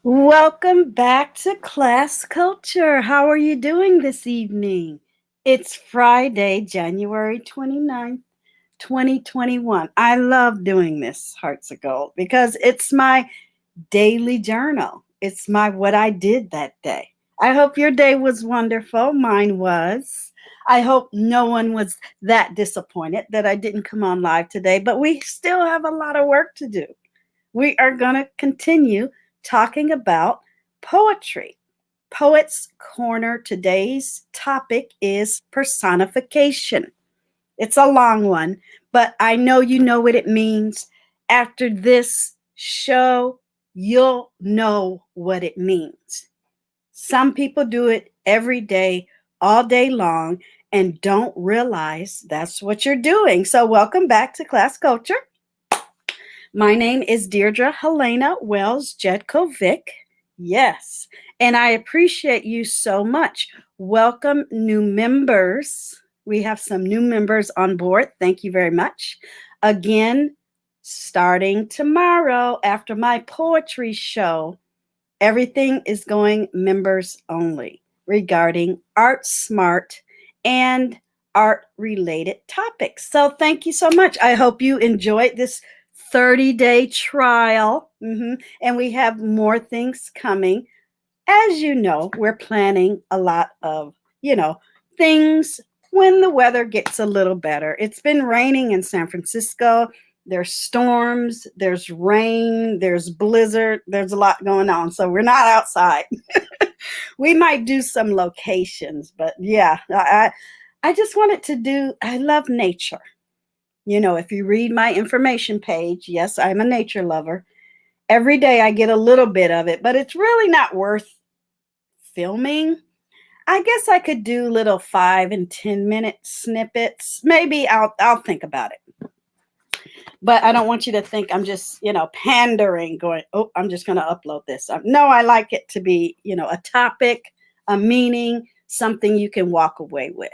Welcome back to Class Culture. How are you doing this evening? It's Friday, January 29th, 2021. I love doing this, Hearts of Gold, because it's my daily journal. It's my what I did that day. I hope your day was wonderful. Mine was. I hope no one was that disappointed that I didn't come on live today, but we still have a lot of work to do. We are going to continue talking about poetry. Poets Corner. Today's topic is personification. It's a long one, but I know you know what it means. After this show, you'll know what it means. Some people do it every day, all day long, and don't realize that's what you're doing. So, welcome back to Class Culture. My name is DEIRDREHELENA Wells Jedkovic. Yes, and I appreciate you so much. Welcome, new members. We have some new members on board. Thank you very much. Again, starting tomorrow after my poetry show, everything is going members only regarding art smart and art related topics. So thank you so much. I hope you enjoyed this 30-day trial. And we have more things coming. As you know, we're planning a lot of, things when the weather gets a little better. It's been raining in San Francisco. There's storms, there's rain, there's blizzard, there's a lot going on. So we're not outside. We might do some locations, but yeah, I just wanted to do, I love nature. If you read my information page, yes, I'm a nature lover. Every day I get a little bit of it, but it's really not worth filming. I guess I could do little 5 and 10-minute snippets. Maybe I'll think about it. But I don't want you to think I'm just, pandering, going, oh, I'm just going to upload this. No, I like it to be, a topic, a meaning, something you can walk away with.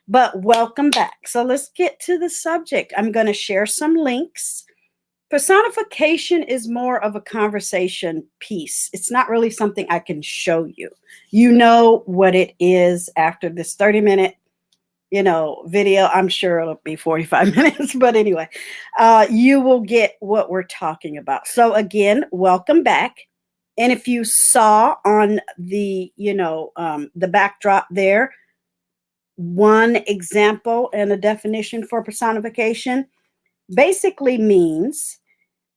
But welcome back. So let's get to the subject. I'm going to share some links. Personification is more of a conversation piece. It's not really something I can show you. You know what it is after this 30-minute, video. I'm sure it'll be 45 minutes, but anyway, you will get what we're talking about. So again, welcome back. And if you saw on the, the backdrop there, one example and a definition for personification basically means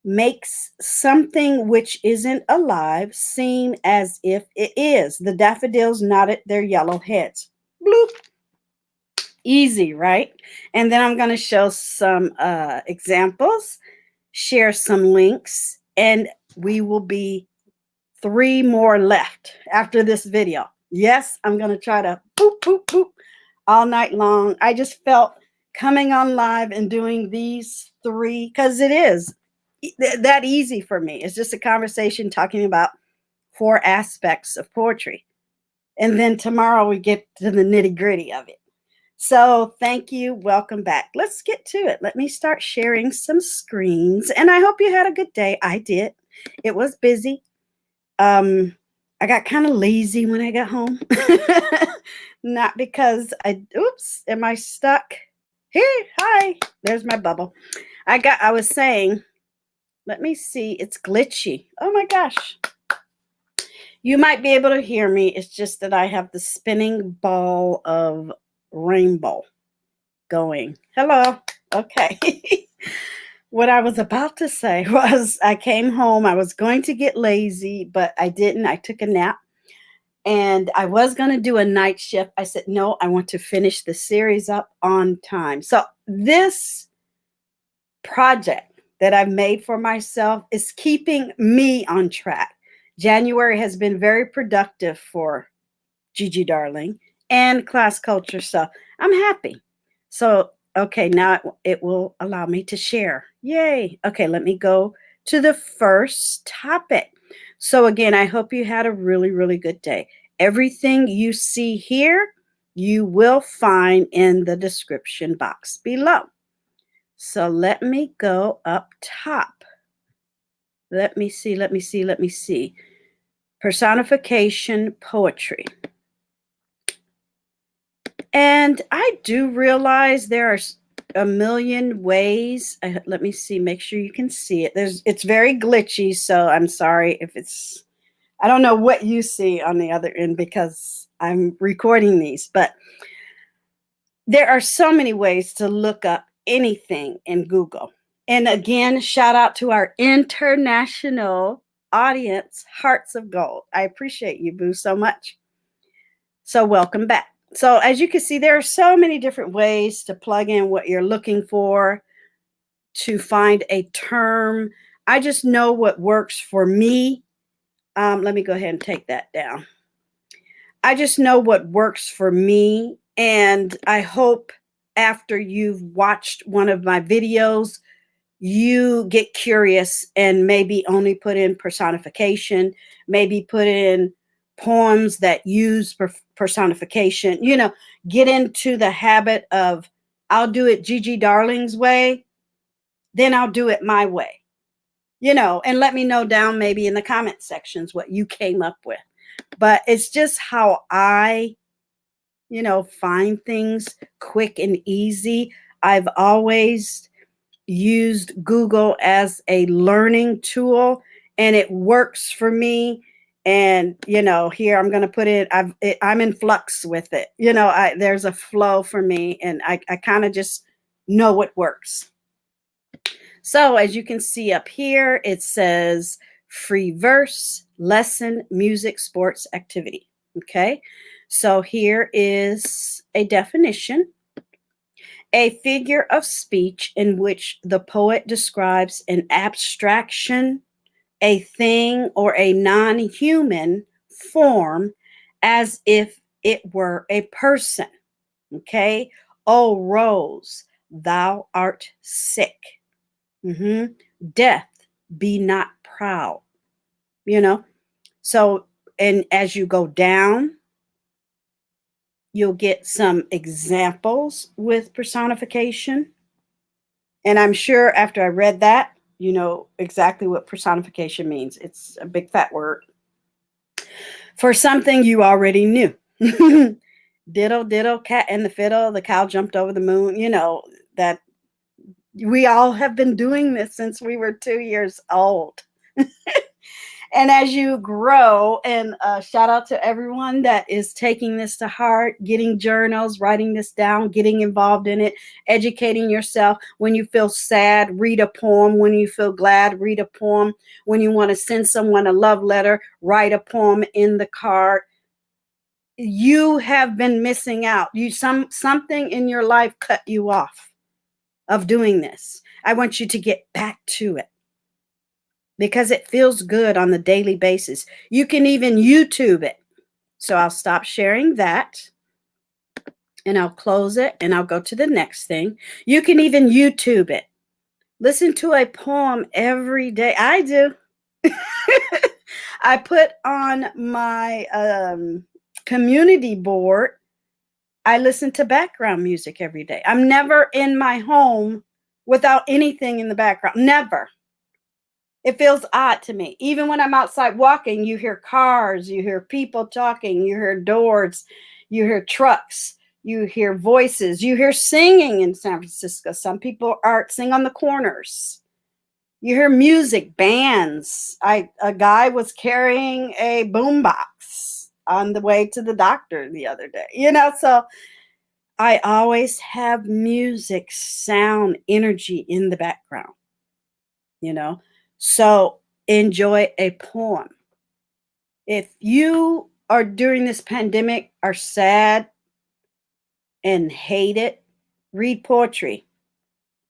makes something which isn't alive seem as if it is. The daffodils nodded their yellow heads. Bloop. Easy, right? And then I'm going to show some examples, share some links, and we will be 3 more left after this video. Yes, I'm going to try to boop, boop, boop all night long. I just felt coming on live and doing these 3, because it is that easy for me. It's just a conversation talking about 4 aspects of poetry. And then tomorrow we get to the nitty gritty of it. So thank you. Welcome back. Let's get to it. Let me start sharing some screens. And I hope you had a good day. I did. It was busy. I got kind of lazy when I got home. Not because oops, am I stuck? Here, hi, there's my bubble. I was saying, let me see, it's glitchy. Oh my gosh. You might be able to hear me. It's just that I have the spinning ball of rainbow going. Hello. Okay. What I was about to say was I came home. I was going to get lazy, but I didn't. I took a nap. And I was going to do a night shift. I said, no, I want to finish the series up on time. So this project that I've made for myself is keeping me on track. January has been very productive for Gigi Darling and Class Culture. So I'm happy. So, okay, now it will allow me to share. Yay. Okay, let me go to the first topic. So again, I hope you had a really, really good day. Everything you see here, you will find in the description box below. So let me go up top. Let me see. Personification poetry. And I do realize there are a million ways. Let me see, make sure you can see it. It's very glitchy, so I'm sorry if it's, I don't know what you see on the other end because I'm recording these, but there are so many ways to look up anything in Google. And again, shout out to our international audience, Hearts of Gold. I appreciate you, Boo, so much. So welcome back. So as you can see, there are so many different ways to plug in what you're looking for, to find a term. I just know what works for me. Let me go ahead and take that down. I just know what works for me. And I hope after you've watched one of my videos, you get curious and maybe only put in personification, maybe put in poems that use personification, you know, get into the habit of, I'll do it Gigi Darling's way, then I'll do it my way, you know, and let me know down maybe in the comment sections what you came up with. But it's just how I, you know, find things quick and easy. I've always used Google as a learning tool and it works for me. And, you know, here I'm going to put it, I'm in flux with it. You know, there's a flow for me and I kind of just know what works. So as you can see up here, it says free verse, lesson, music, sports, activity. Okay. So here is a definition. A figure of speech in which the poet describes an abstraction, a thing, or a non-human form as if it were a person. Okay? O rose, thou art sick. Death, be not proud. You know? So, and as you go down, you'll get some examples with personification. And I'm sure after I read that, you know exactly what personification means. It's a big fat word for something you already knew. Diddle, diddle, cat and the fiddle, the cow jumped over the moon. You know, that we all have been doing this since we were 2 years old. And as you grow, and shout out to everyone that is taking this to heart, getting journals, writing this down, getting involved in it, educating yourself. When you feel sad, read a poem. When you feel glad, read a poem. When you want to send someone a love letter, write a poem in the card. You have been missing out. Something in your life cut you off of doing this. I want you to get back to it, because it feels good on the daily basis. You can even YouTube it. So I'll stop sharing that and I'll close it and I'll go to the next thing. You can even YouTube it. Listen to a poem every day. I do. I put on my community board, I listen to background music every day. I'm never in my home without anything in the background. Never. It feels odd to me. Even when I'm outside walking, you hear cars, you hear people talking, you hear doors, you hear trucks, you hear voices, you hear singing in San Francisco. Some people sing on the corners. You hear music, bands. A guy was carrying a boombox on the way to the doctor the other day. You know, so I always have music, sound, energy in the background, you know. So enjoy a poem. If you are during this pandemic are sad and hate it, read poetry.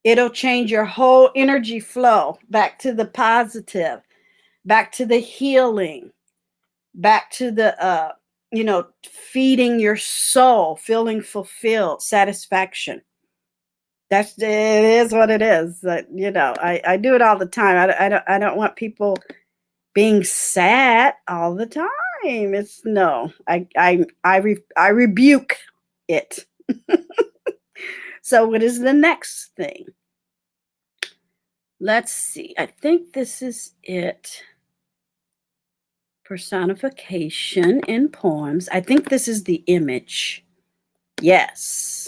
It'll change your whole energy flow back to the positive, back to the healing, back to the you know, feeding your soul, feeling fulfilled, satisfaction. It is what it is. You know, I do it all the time. I don't want people being sad all the time. It's no. I rebuke it. So what is the next thing? Let's see. I think this is it. Personification in poems. I think this is the image. Yes.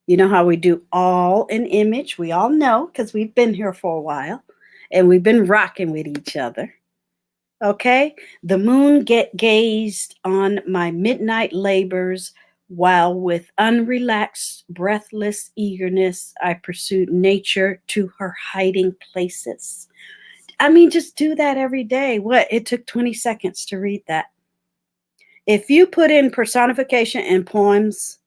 You know how we do all in image? We all know because we've been here for a while and we've been rocking with each other. Okay? The moon gazed on my midnight labors while with unrelaxed, breathless eagerness I pursued nature to her hiding places. I mean, just do that every day. What? It took 20 seconds to read that. If you put in personification in poems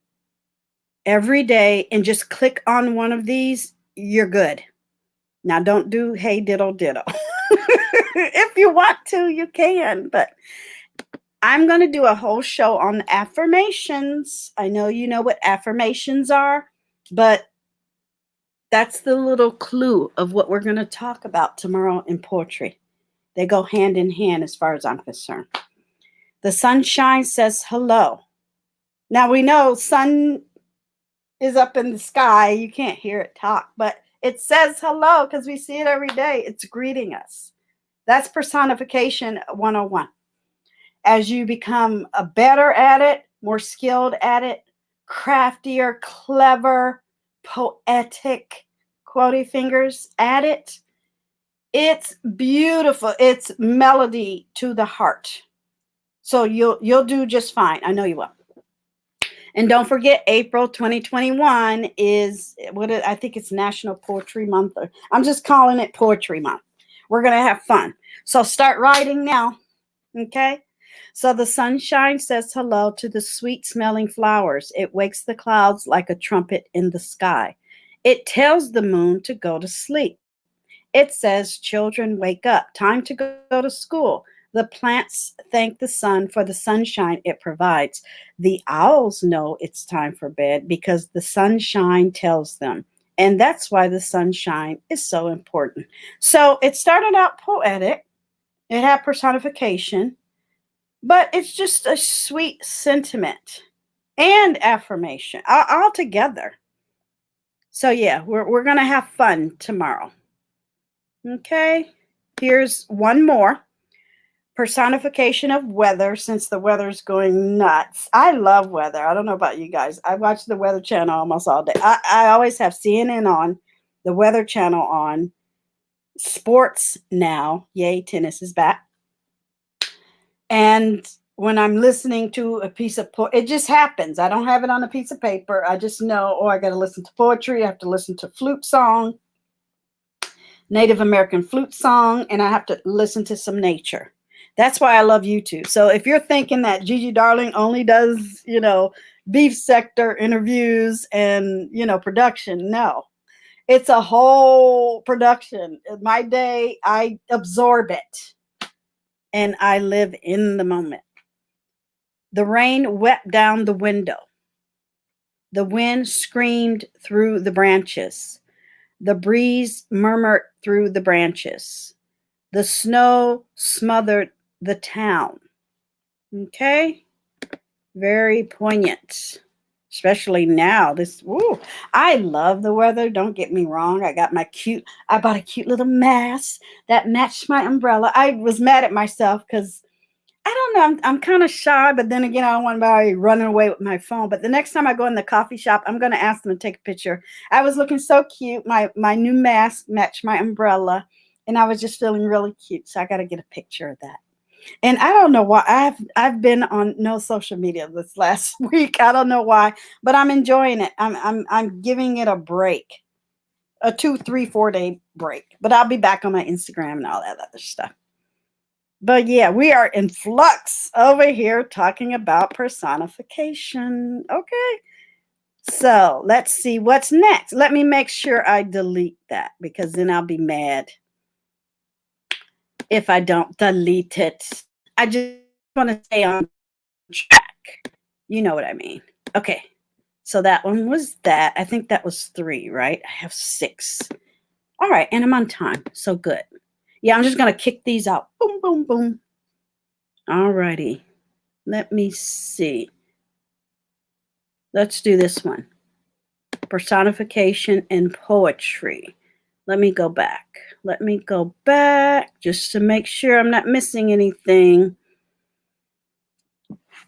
every day and just click on one of these, you're good. Now, don't do hey diddle diddle. If you want to, you can, but I'm going to do a whole show on affirmations. I know you know what affirmations are, but that's the little clue of what we're going to talk about tomorrow in poetry. They go hand in hand as far as I'm concerned. The sunshine says hello. Now we know sun is up in the sky. You can't hear it talk, but it says hello because we see it every day. It's greeting us. That's personification 101. As you become better at it, more skilled at it, craftier, clever, poetic, quotey fingers at it, it's beautiful. It's melody to the heart. So you'll do just fine. I know you will. And don't forget, April 2021 is I think it's National Poetry Month. I'm just calling it Poetry Month. We're going to have fun. So start writing now. Okay? So the sunshine says hello to the sweet smelling flowers. It wakes the clouds like a trumpet in the sky. It tells the moon to go to sleep. It says, children, wake up. Time to go to school. The plants thank the sun for the sunshine it provides. The owls know it's time for bed because the sunshine tells them. And that's why the sunshine is so important. So it started out poetic. It had personification, but it's just a sweet sentiment and affirmation all together. So yeah, we're going to have fun tomorrow. Okay, here's one more. Personification of weather, since the weather's going nuts. I love weather. I don't know about you guys. I watch the Weather Channel almost all day. I always have CNN on, the Weather Channel on, sports now. Yay, tennis is back. And when I'm listening to a piece of poetry, it just happens. I don't have it on a piece of paper. I just know, I got to listen to poetry. I have to listen to flute song, Native American flute song, and I have to listen to some nature. That's why I love YouTube. So if you're thinking that Gigi Darling only does, BEEFSECTOR interviews and, production, no. It's a whole production. My day, I absorb it. And I live in the moment. The rain wept down the window. The wind screamed through the branches. The breeze murmured through the branches. The snow smothered the town. Okay? Very poignant. Especially now. I love the weather. Don't get me wrong. I bought a cute little mask that matched my umbrella. I was mad at myself because I don't know. I'm kind of shy, but then again, I don't want anybody running away with my phone. But the next time I go in the coffee shop, I'm going to ask them to take a picture. I was looking so cute. My new mask matched my umbrella, and I was just feeling really cute. So I got to get a picture of that. And I don't know why I've been on no social media this last week. I don't know why, but I'm enjoying it. I'm giving it a break, a 2, 3, 4 day break. But I'll be back on my Instagram and all that other stuff. But yeah, we are in flux over here talking about personification. Okay. So let's see what's next. Let me make sure I delete that because then I'll be mad if I don't delete it. I just want to stay on track. You know what I mean. Okay. So that one was that. I think that was 3, right? I have 6. All right. And I'm on time. So good. Yeah, I'm just going to kick these out. Boom, boom, boom. All righty. Let me see. Let's do this one. Personification in poetry. Let me go back. Let me go back just to make sure I'm not missing anything.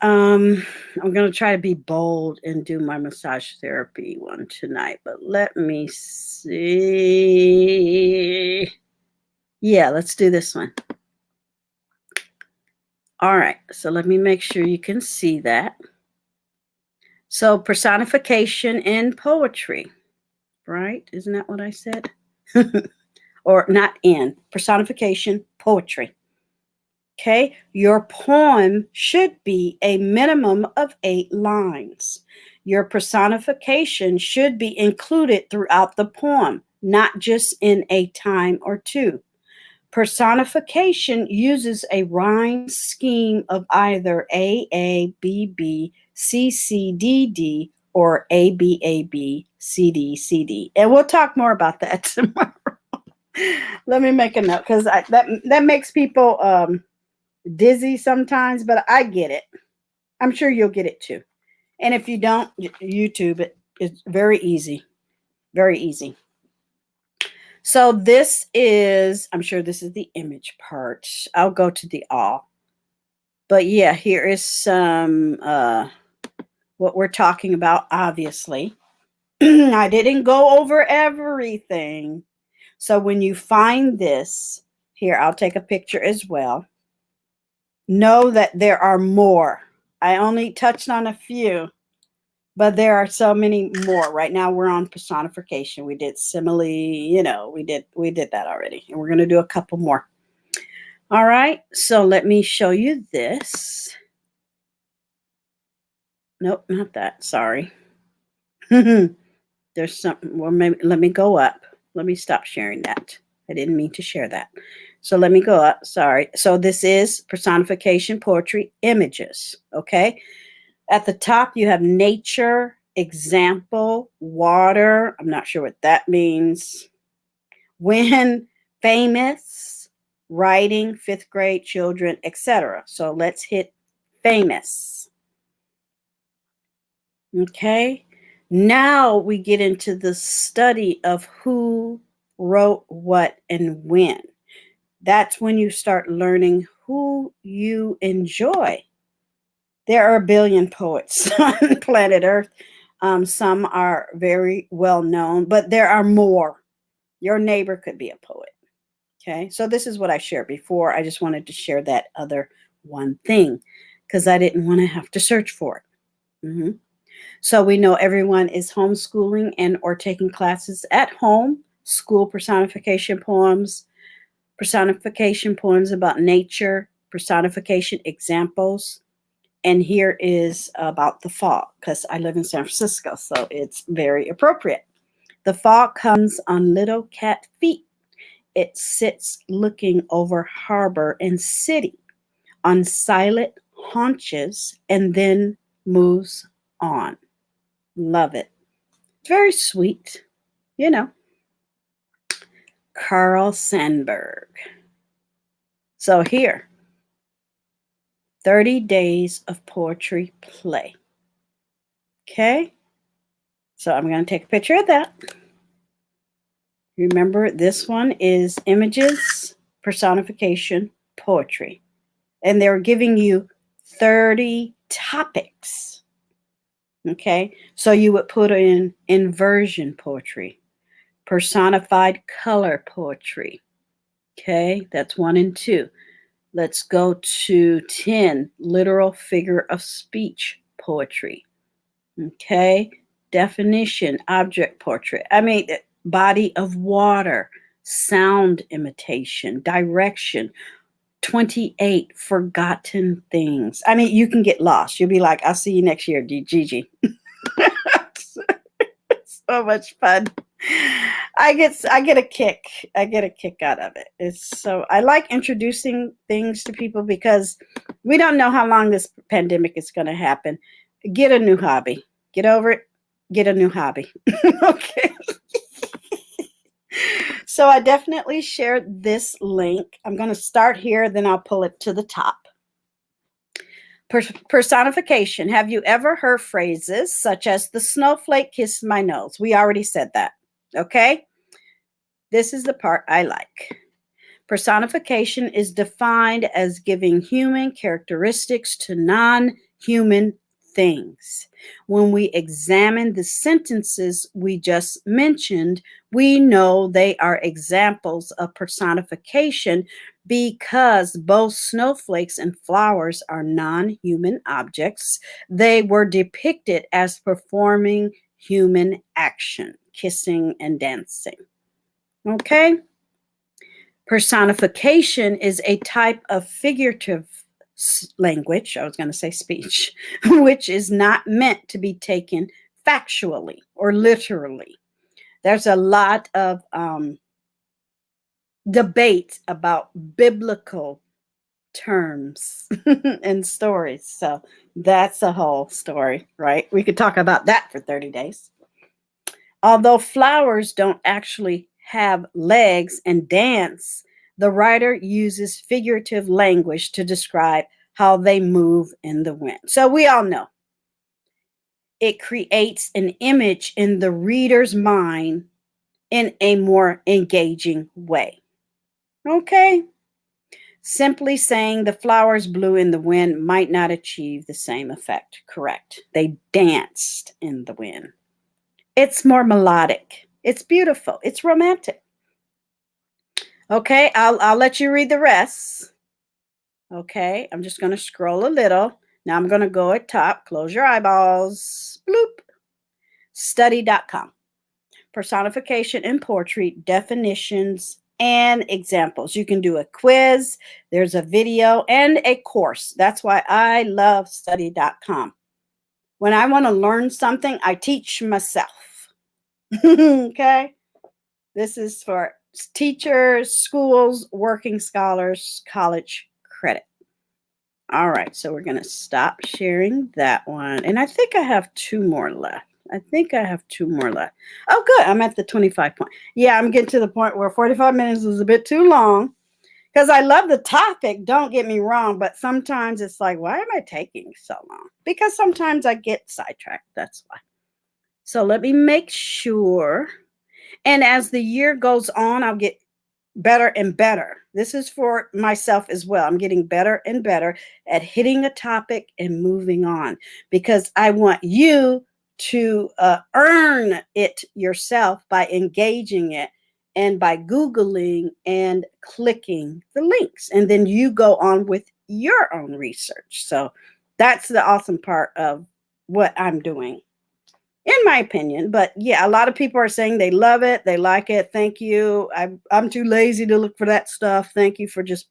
I'm going to try to be bold and do my massage therapy one tonight, but let me see. Yeah, let's do this one. All right, so let me make sure you can see that. So personification in poetry, right? Isn't that what I said? Or not in, personification, poetry. Okay, your poem should be a minimum of 8 lines. Your personification should be included throughout the poem, not just in a time or two. Personification uses a rhyme scheme of either A, B, B, C, C, D, D, or A, B, A, B, C, D, C, D. And we'll talk more about that tomorrow. Let me make a note because that makes people dizzy sometimes, but I get it. I'm sure you'll get it too. And if you don't, YouTube it. It's very easy. Very easy. So this is, I'm sure this is the image part. I'll go to the all. But yeah, here is some what we're talking about, obviously. I didn't go over everything. So when you find this, here, I'll take a picture as well. Know that there are more. I only touched on a few, but there are so many more. Right now we're on personification. We did simile, you know, we did that already. And we're going to do a couple more. All right, so let me show you this. Nope, not that. Sorry. There's something. Well, maybe let me go up. Let me stop sharing that. I didn't mean to share that. So let me go up. Sorry. So this is personification poetry images. Okay. At the top, you have nature, example, water. I'm not sure what that means. When, famous, writing, 5th grade, children, etc. So let's hit famous. Okay. Now we get into the study of who wrote what and when. That's when you start learning who you enjoy. There are a billion poets on planet Earth. Some are very well known, but there are more. Your neighbor could be a poet. Okay, so this is what I shared before. I just wanted to share that other one thing because I didn't want to have to search for it. So we know everyone is homeschooling and or taking classes at home. School personification poems about nature, personification examples. And here is about the fall, because I live in San Francisco, so it's very appropriate. The fall comes on little cat feet. It sits looking over harbor and city on silent haunches and then moves on. Love it. Very sweet, you know. Carl Sandburg. So here, 30 days of poetry play. Okay. So I'm going to take a picture of that. Remember, this one is images, personification, poetry. And they're giving you 30 topics. Okay. So you would put in inversion poetry, personified color poetry. Okay. That's 1 and 2. Let's go to 10, literal figure of speech poetry. Okay. Definition, object portrait. I mean, body of water, sound imitation, direction, 28, forgotten things. I mean, you can get lost. You'll be like, I'll see you next year, Gigi. So much fun. I get a kick. I get a kick out of it. It's so I like introducing things to people because we don't know how long this pandemic is going to happen. Get a new hobby. Get over it. Get a new hobby. Okay. So I definitely shared this link. I'm going to start here, then I'll pull it to the top. Personification. Have you ever heard phrases such as the snowflake kissed my nose? We already said that. Okay. This is the part I like. Personification is defined as giving human characteristics to non human things. When we examine the sentences we just mentioned, we know they are examples of personification because both snowflakes and flowers are non-human objects. They were depicted as performing human action, kissing and dancing. Okay? Personification is a type of figurative language, I was going to say speech, which is not meant to be taken factually or literally. There's a lot of debate about biblical terms and stories. So that's a whole story, right? We could talk about that for 30 days. Although flowers don't actually have legs and dance, the writer uses figurative language to describe how they move in the wind. So we all know it creates an image in the reader's mind in a more engaging way. Okay? Simply saying the flowers blew in the wind might not achieve the same effect. Correct. They danced in the wind. It's more melodic. It's beautiful. It's romantic. Okay, I'll let you read the rest. Okay, I'm just going to scroll a little. Now I'm going to go at top. Close your eyeballs. Bloop. Study.com. Personification in poetry, definitions and examples. You can do a quiz. There's a video and a course. That's why I love study.com. When I want to learn something, I teach myself. Okay? This is for teachers, schools, working scholars, college credit. All right, so we're going to stop sharing that one. And I think I have two more left. Oh, good. I'm at the 25 point. Yeah, I'm getting to the point where 45 minutes is a bit too long because I love the topic. Don't get me wrong. But sometimes it's like, why am I taking so long? Because sometimes I get sidetracked. That's why. So let me make sure. And as the year goes on, I'll get better and better. This is for myself as well. I'm getting better and better at hitting a topic and moving on because I want you to earn it yourself by engaging it and by Googling and clicking the links. And then you go on with your own research. So that's the awesome part of what I'm doing, in my opinion. But yeah, a lot of people are saying they love it. They like it. Thank you. I'm too lazy to look for that stuff. Thank you for just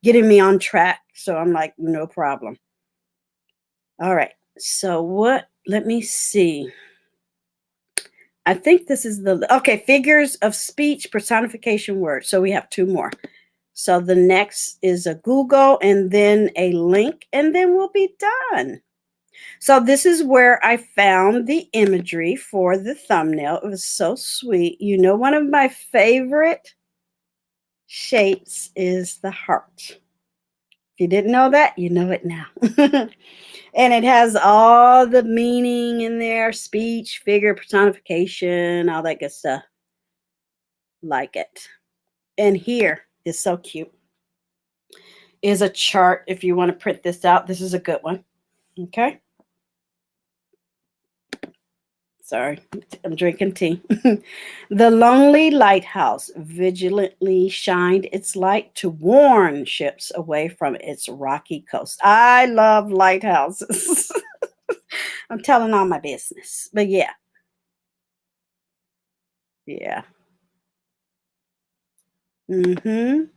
getting me on track. So I'm like, no problem. All right. So let me see. I think this is okay, figures of speech, personification words. So we have two more. So the next is a Google and then a link, and then we'll be done. So this is where I found the imagery for the thumbnail. It was so sweet. You know, one of my favorite shapes is the heart. If you didn't know that, you know it now. And it has all the meaning in there, speech, figure, personification, all that good stuff. Like it. And here is so cute. Is a chart if you want to print this out. This is a good one. Okay. Sorry, I'm drinking tea. The lonely lighthouse vigilantly shined its light to warn ships away from its rocky coast. I love lighthouses. I'm telling all my business. But yeah. Yeah. The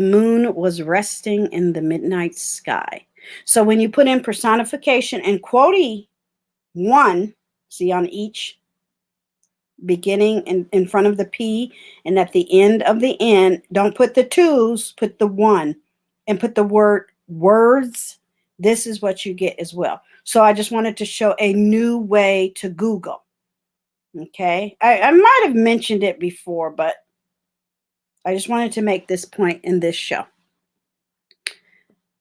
moon was resting in the midnight sky. So when you put in personification and quote one, see on each beginning in front of the P and at the end of the N, don't put the twos, put the one and put the word words. This is what you get as well. So I just wanted to show a new way to Google. Okay. I might have mentioned it before, but I just wanted to make this point in this show.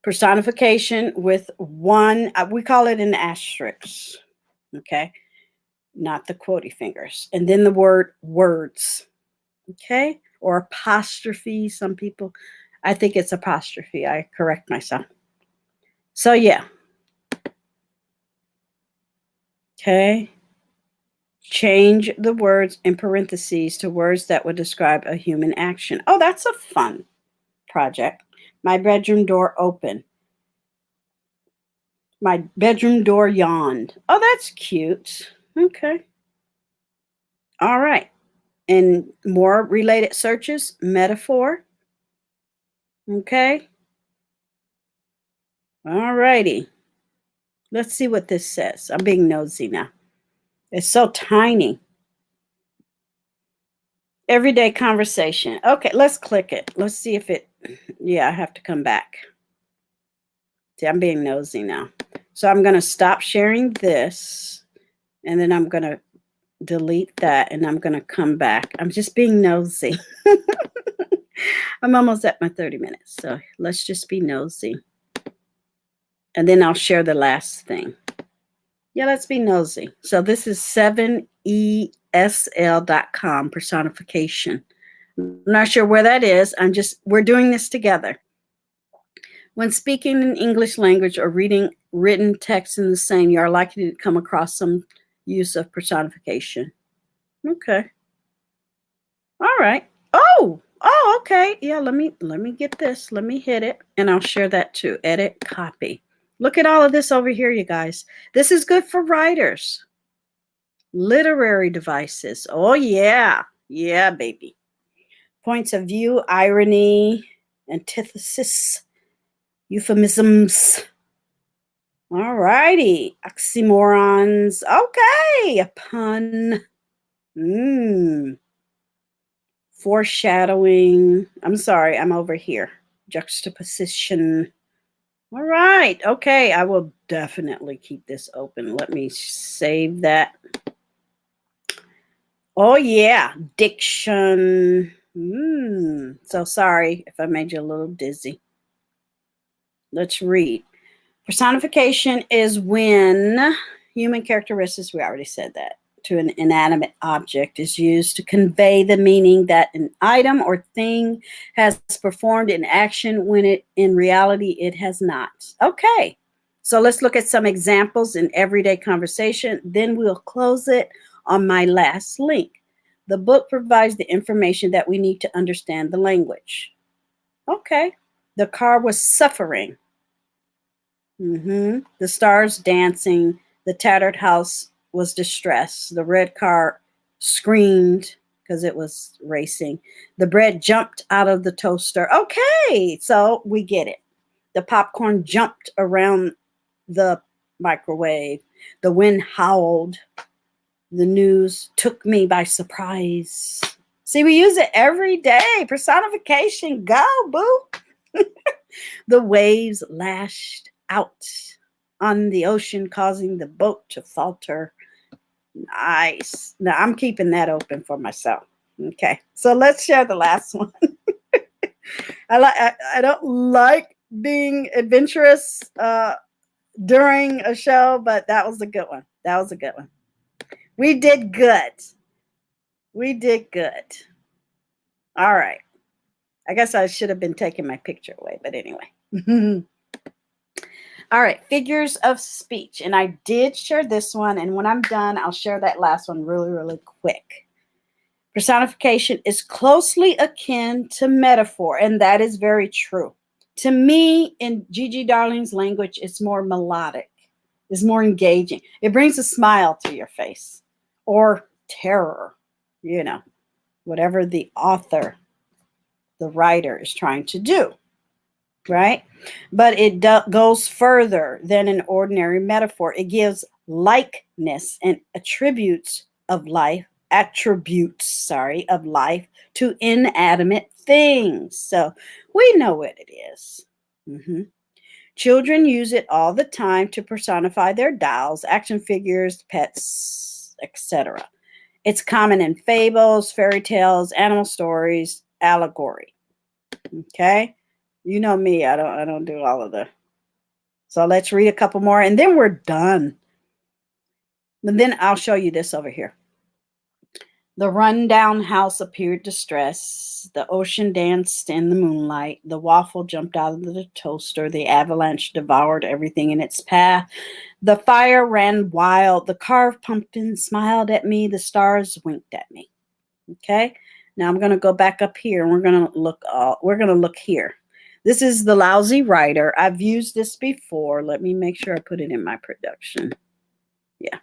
Personification with one, we call it an asterisk. Okay. Not the quotey fingers. And then the word words. Okay. Or apostrophe. Some people, I think it's apostrophe. I correct myself. So yeah. Okay. Change the words in parentheses to words that would describe a human action. Oh, that's a fun project. My bedroom door opened. My bedroom door yawned. Oh, that's cute. Okay. All right. And more related searches, metaphor. Okay. All righty. Let's see what this says. I'm being nosy now. It's so tiny. Everyday conversation. Okay, let's click it. Let's see if it, yeah, I have to come back. See, I'm being nosy now. So I'm going to stop sharing this, and then I'm going to delete that, and I'm going to come back. I'm just being nosy. I'm almost at my 30 minutes, so let's just be nosy. And then I'll share the last thing. Yeah, let's be nosy. So this is 7ESL.com, personification. I'm not sure where that is. We're doing this together. When speaking in English language or reading written text in the same, you are likely to come across some use of personification. Okay. All right. Oh, okay. Yeah, let me get this. Let me hit it, and I'll share that too. Edit, copy. Look at all of this over here, you guys. This is good for writers. Literary devices. Oh, yeah. Yeah, baby. Points of view, irony, antithesis, euphemisms. All righty. Oxymorons. Okay. A pun. Foreshadowing. I'm sorry. I'm over here. Juxtaposition. All right. Okay. I will definitely keep this open. Let me save that. Oh, yeah. Diction. So sorry if I made you a little dizzy. Let's read. Personification is when human characteristics, we already said that, to an inanimate object is used to convey the meaning that an item or thing has performed in action when it in reality it has not. Okay, so let's look at some examples in everyday conversation. Then we'll close it on my last link. The book provides the information that we need to understand the language. Okay, the car was suffering. The stars dancing. The tattered house was distressed. The red car screamed because it was racing. The bread jumped out of the toaster. Okay, so we get it. The popcorn jumped around the microwave. The wind howled. The news took me by surprise. See, we use it every day. Personification, go, boo. The waves lashed out on the ocean, causing the boat to falter. Nice. Now I'm keeping that open for myself. Okay, so let's share the last one. I don't like being adventurous during a show, but that was a good one. That was a good one. We did good. We did good. All right. I guess I should have been taking my picture away, but anyway. All right, figures of speech. And I did share this one, and when I'm done, I'll share that last one really, really quick. Personification is closely akin to metaphor, and that is very true. To me, in Gigi Darling's language, it's more melodic. It's more engaging. It brings a smile to your face, or terror, whatever the author, the writer is trying to do. Right? But it goes further than an ordinary metaphor. It gives likeness and attributes of life to inanimate things. So we know what it is. Children use it all the time to personify their dolls, action figures, pets, etc. It's common in fables, fairy tales, animal stories, allegory. Okay? You know me, I don't do all of the. So let's read a couple more and then we're done. And then I'll show you this over here. The rundown house appeared distressed. The ocean danced in the moonlight. The waffle jumped out of the toaster. The avalanche devoured everything in its path. The fire ran wild. The carved pumpkin smiled at me. The stars winked at me. Okay. Now I'm going to go back up here and we're going to look here. This is the Lousy Writer. I've used this before. Let me make sure I put it in my production. Yeah.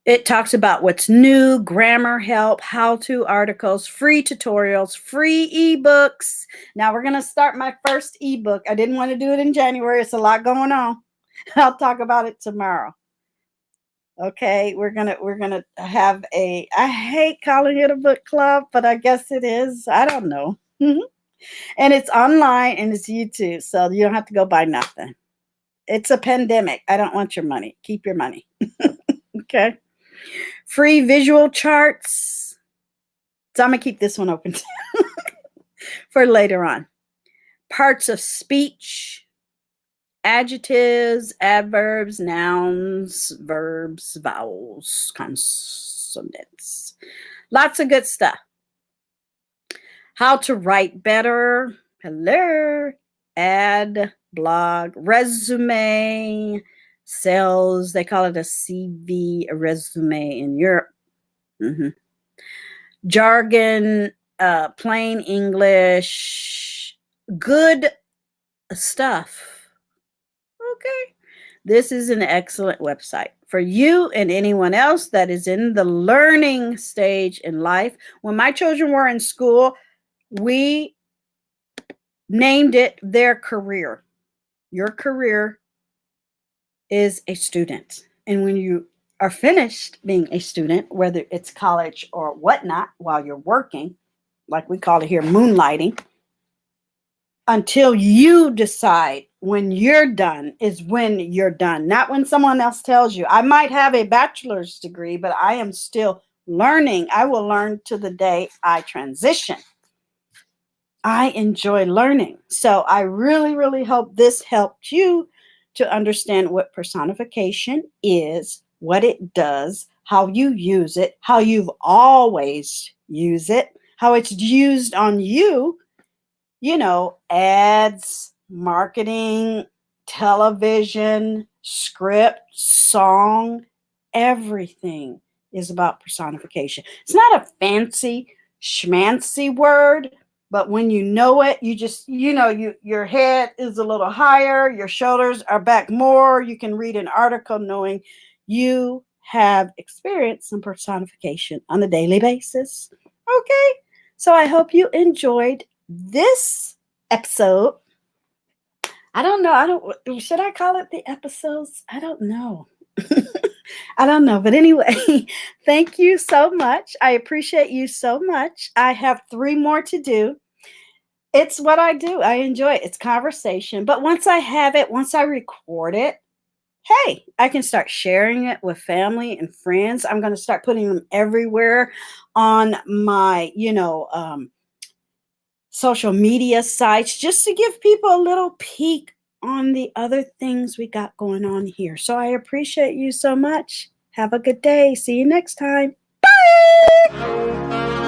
It talks about what's new, grammar help, how-to articles, free tutorials, free ebooks. Now we're going to start my first ebook. I didn't want to do it in January. It's a lot going on. I'll talk about it tomorrow. Okay, we're gonna have a, I hate calling it a book club, but I guess it is. I don't know. And it's online and it's YouTube, so you don't have to go buy nothing. It's a pandemic. I don't want your money. Keep your money. Okay. Free visual charts. So I'm gonna keep this one open for later on. Parts of speech, adjectives, adverbs, nouns, verbs, vowels, consonants. Lots of good stuff. How to write better. Hello. Ad, blog, resume, sales. They call it a CV, a resume in Europe. Jargon, plain English, good stuff. Okay. This is an excellent website for you and anyone else that is in the learning stage in life. When my children were in school, we named it their career. Your career is a student. And when you are finished being a student, whether it's college or whatnot, while you're working, like we call it here, moonlighting, until you decide when you're done is when you're done, not when someone else tells you. I might have a bachelor's degree, but I am still learning. I will learn to the day I transition. I enjoy learning. So I really, really hope this helped you to understand what personification is, what it does, how you use it, how you've always used it, how it's used on you, you know, ads, marketing, television, script, song, everything is about personification. It's not a fancy schmancy word, but when you know it, you just, you know, your head is a little higher, your shoulders are back more. You can read an article knowing you have experienced some personification on a daily basis. Okay, so I hope you enjoyed this episode. I don't know. Should I call it the episodes? I don't know. I don't know. But anyway, thank you so much. I appreciate you so much. I have 3 more to do. It's what I do. I enjoy it. It's conversation. But once I have it, once I record it, hey, I can start sharing it with family and friends. I'm going to start putting them everywhere on my, social media sites, just to give people a little peek on the other things we got going on here. So I appreciate you so much. Have a good day. See you next time. Bye.